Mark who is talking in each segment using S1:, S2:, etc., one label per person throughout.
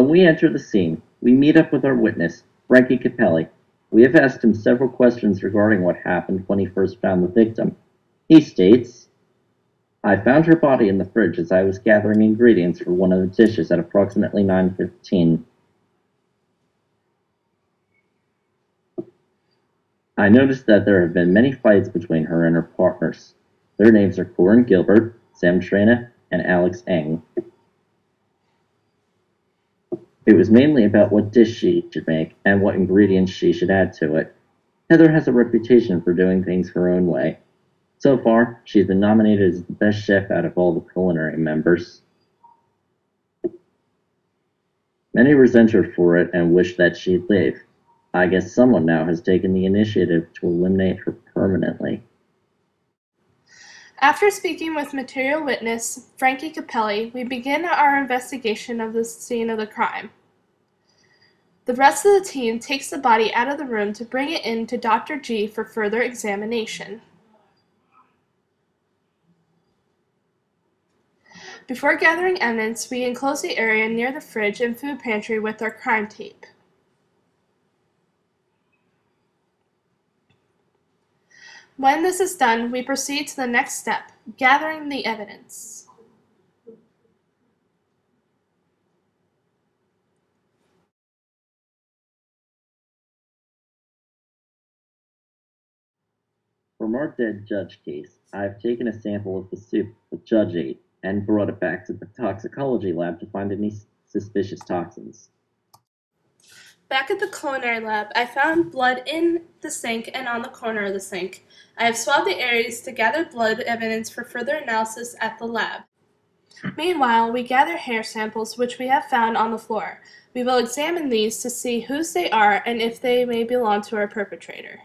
S1: When we enter the scene, we meet up with our witness, Frankie Capelli. We have asked him several questions regarding what happened when he first found the victim. He states, "I found her body in the fridge as I was gathering ingredients for one of the dishes at approximately 9:15. I noticed that there have been many fights between her and her partners. Their names are Corin Gilbert, Sam Trena, and Alex Eng. It was mainly about what dish she should make and what ingredients she should add to it. Heather has a reputation for doing things her own way. So far, she's been nominated as the best chef out of all the Culinary members. Many resent her for it and wish that she'd leave. I guess someone now has taken the initiative to eliminate her permanently."
S2: After speaking with material witness Frankie Capelli, we begin our investigation of the scene of the crime. The rest of the team takes the body out of the room to bring it in to Dr. G for further examination. Before gathering evidence, we enclose the area near the fridge and food pantry with our crime tape. When this is done, we proceed to the next step, gathering the evidence.
S1: From our dead judge case, I have taken a sample of the soup the judge ate and brought it back to the toxicology lab to find any suspicious toxins.
S2: Back at the culinary lab, I found blood in the sink and on the corner of the sink. I have swabbed the areas to gather blood evidence for further analysis at the lab. Meanwhile, we gather hair samples which we have found on the floor. We will examine these to see whose they are and if they may belong to our perpetrator.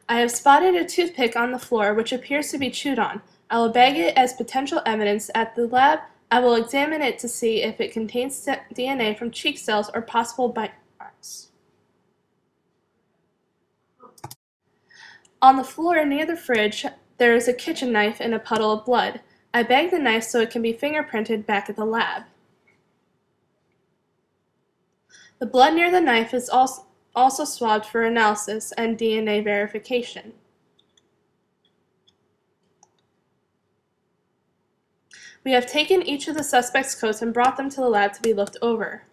S2: I have spotted a toothpick on the floor which appears to be chewed on. I will bag it as potential evidence at the lab. I will examine it to see if it contains DNA from cheek cells or possible bite marks. On the floor near the fridge, there is a kitchen knife and a puddle of blood. I bag the knife so it can be fingerprinted back at the lab. The blood near the knife is also swabbed for analysis and DNA verification. We have taken each of the suspects' coats and brought them to the lab to be looked over.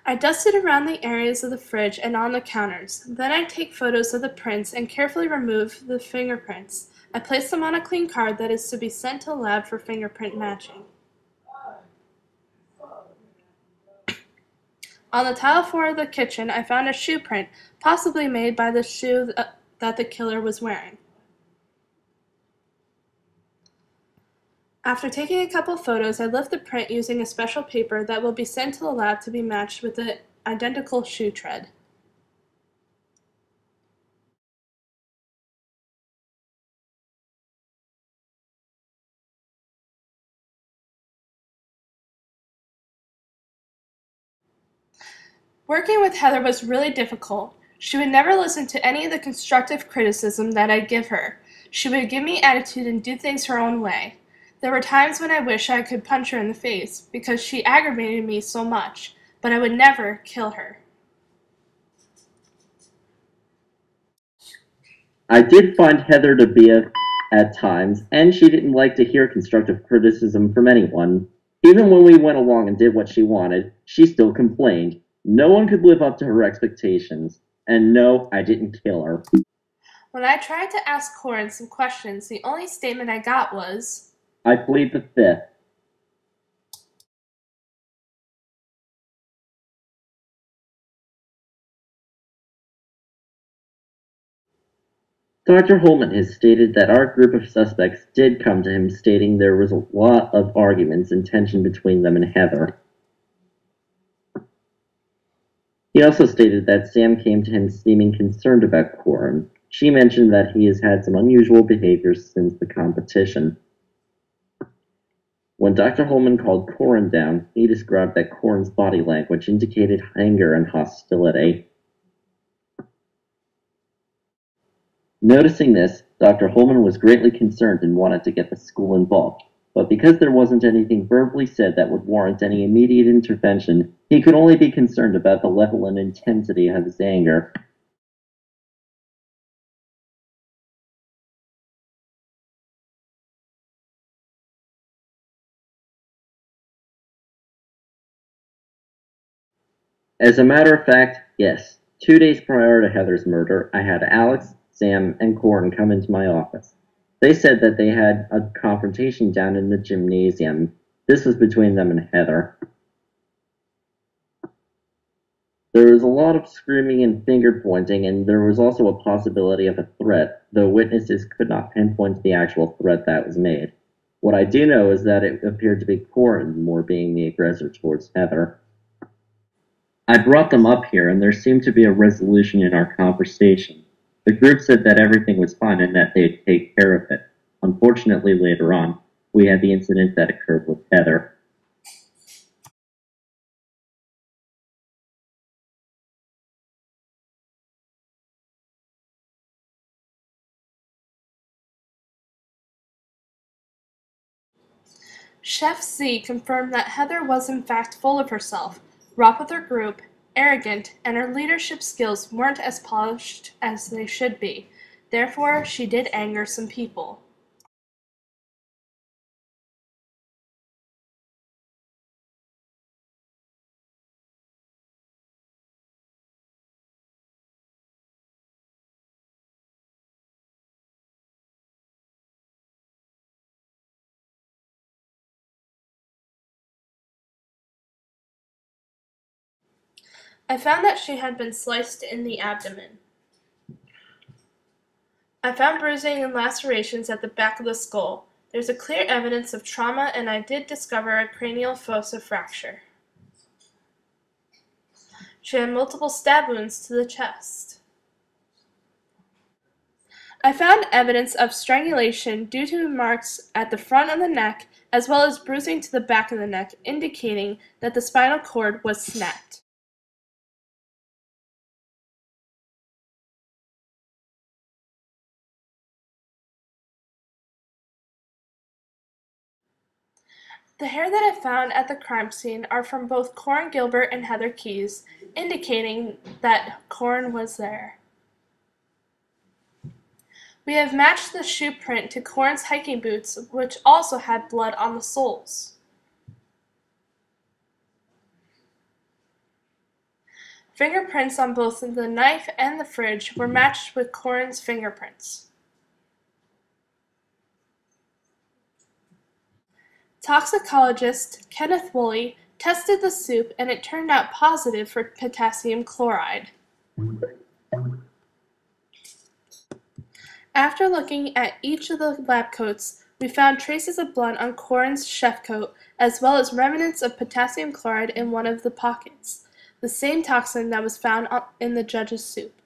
S2: I dusted around the areas of the fridge and on the counters. Then I take photos of the prints and carefully remove the fingerprints. I place them on a clean card that is to be sent to the lab for fingerprint matching. On the tile floor of the kitchen, I found a shoe print, possibly made by the shoe that the killer was wearing. After taking a couple photos, I lift the print using a special paper that will be sent to the lab to be matched with the identical shoe tread. Working with Heather was really difficult. She would never listen to any of the constructive criticism that I'd give her. She would give me attitude and do things her own way. There were times when I wish I could punch her in the face because she aggravated me so much, but I would never kill her.
S1: I did find Heather to be at times, and she didn't like to hear constructive criticism from anyone. Even when we went along and did what she wanted, she still complained. No one could live up to her expectations. And no, I didn't kill her.
S2: When I tried to ask Corin some questions, the only statement I got was,
S1: "I plead the fifth." Dr. Holman has stated that our group of suspects did come to him stating there was a lot of arguments and tension between them and Heather. He also stated that Sam came to him seeming concerned about Corin. She mentioned that he has had some unusual behaviors since the competition. When Dr. Holman called Corin down, he described that Corin's body language indicated anger and hostility. Noticing this, Dr. Holman was greatly concerned and wanted to get the school involved, but because there wasn't anything verbally said that would warrant any immediate intervention, he could only be concerned about the level and intensity of his anger. As a matter of fact, yes. 2 days prior to Heather's murder, I had Alex, Sam, and Corin come into my office. They said that they had a confrontation down in the gymnasium. This was between them and Heather. There was a lot of screaming and finger-pointing, and there was also a possibility of a threat, though witnesses could not pinpoint the actual threat that was made. What I do know is that it appeared to be Corin more being the aggressor towards Heather. I brought them up here, and there seemed to be a resolution in our conversation. The group said that everything was fine and that they'd take care of it. Unfortunately, later on, we had the incident that occurred with Heather.
S2: Chef Z confirmed that Heather was in fact full of herself, rough with her group, arrogant, and her leadership skills weren't as polished as they should be. Therefore, she did anger some people. I found that she had been sliced in the abdomen. I found bruising and lacerations at the back of the skull. There's a clear evidence of trauma, and I did discover a cranial fossa fracture. She had multiple stab wounds to the chest. I found evidence of strangulation due to marks at the front of the neck as well as bruising to the back of the neck, indicating that the spinal cord was snapped. The hair that I found at the crime scene are from both Corin Gilbert and Heather Keyes, indicating that Corin was there. We have matched the shoe print to Corin's hiking boots, which also had blood on the soles. Fingerprints on both the knife and the fridge were matched with Corin's fingerprints. Toxicologist Kenneth Woolley tested the soup and it turned out positive for potassium chloride. After looking at each of the lab coats, we found traces of blood on Corin's chef coat, as well as remnants of potassium chloride in one of the pockets, the same toxin that was found in the judge's soup.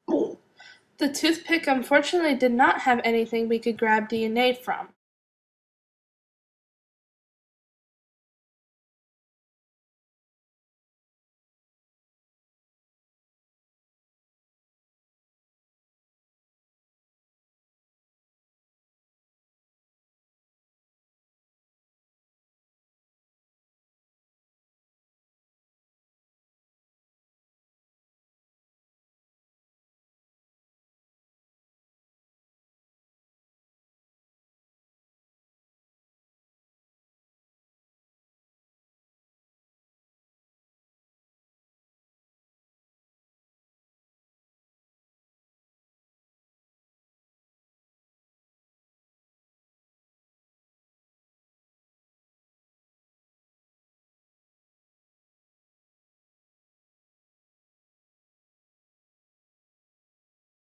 S2: The toothpick unfortunately did not have anything we could grab DNA from.